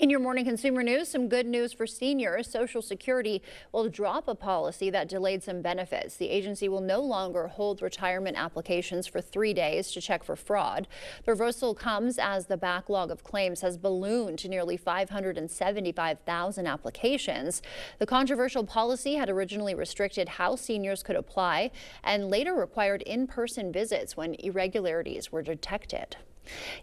In your morning consumer news, some good news for seniors. Social Security will drop a policy that delayed some benefits. The agency will no longer hold retirement applications for 3 days to check for fraud. The reversal comes as the backlog of claims has ballooned to nearly 575,000 applications. The controversial policy had originally restricted how seniors could apply and later required in-person visits when irregularities were detected.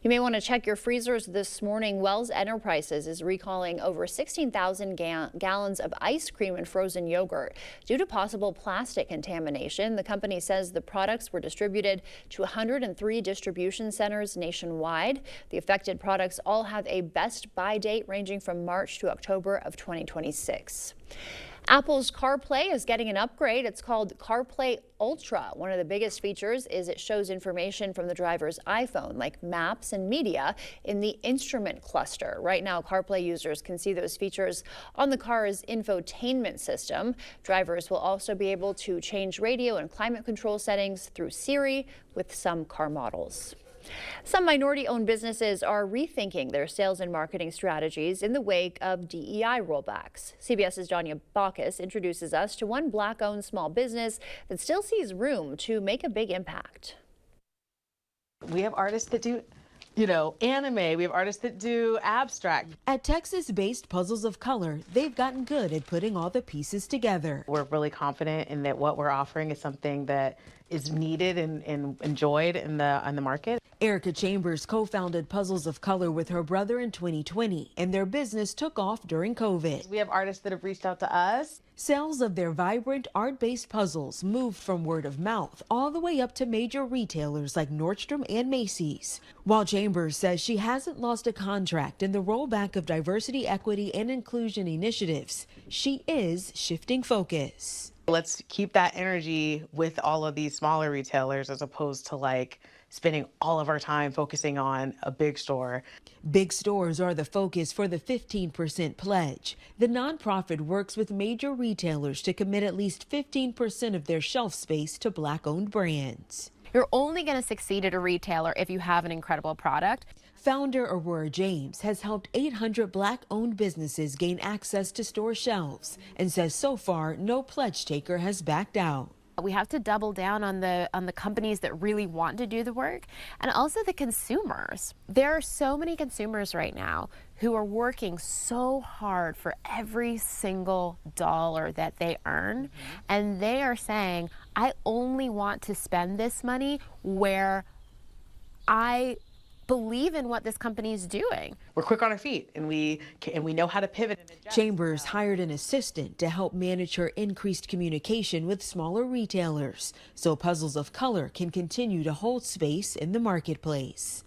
You may want to check your freezers this morning. Wells Enterprises is recalling over 16,000 gallons of ice cream and frozen yogurt due to possible plastic contamination. The company says the products were distributed to 103 distribution centers nationwide. The affected products all have a best buy date ranging from March to October of 2026. Apple's CarPlay is getting an upgrade. It's called CarPlay Ultra. One of the biggest features is it shows information from the driver's iPhone, like maps and media, in the instrument cluster. Right now, CarPlay users can see those features on the car's infotainment system. Drivers will also be able to change radio and climate control settings through Siri with some car models. Some minority-owned businesses are rethinking their sales and marketing strategies in the wake of DEI rollbacks. CBS's Janya Bacchus introduces us to one Black-owned small business that still sees room to make a big impact. We have artists that do, anime. We have artists that do abstract. At Texas-based Puzzles of Color, they've gotten good at putting all the pieces together. We're really confident in that what we're offering is something that is needed and enjoyed on the market. Erica Chambers co-founded Puzzles of Color with her brother in 2020, and their business took off during COVID. We have artists that have reached out to us. Sales of their vibrant art-based puzzles moved from word of mouth all the way up to major retailers like Nordstrom and Macy's. While Chambers says she hasn't lost a contract in the rollback of diversity, equity, and inclusion initiatives, she is shifting focus. Let's keep that energy with all of these smaller retailers as opposed to spending all of our time focusing on a big store. Big stores are the focus for the 15% pledge. The nonprofit works with major retailers to commit at least 15% of their shelf space to Black-owned brands. You're only going to succeed at a retailer if you have an incredible product. Founder Aurora James has helped 800 Black-owned businesses gain access to store shelves and says so far no pledge taker has backed out. We have to double down on the companies that really want to do the work, and also the consumers. There are so many consumers right now who are working so hard for every single dollar that they earn, and they are saying, I only want to spend this money where I believe in what this company is doing. We're quick on our feet, and we know how to pivot and adjust. Chambers hired an assistant to help manage her increased communication with smaller retailers so Puzzles of Color can continue to hold space in the marketplace.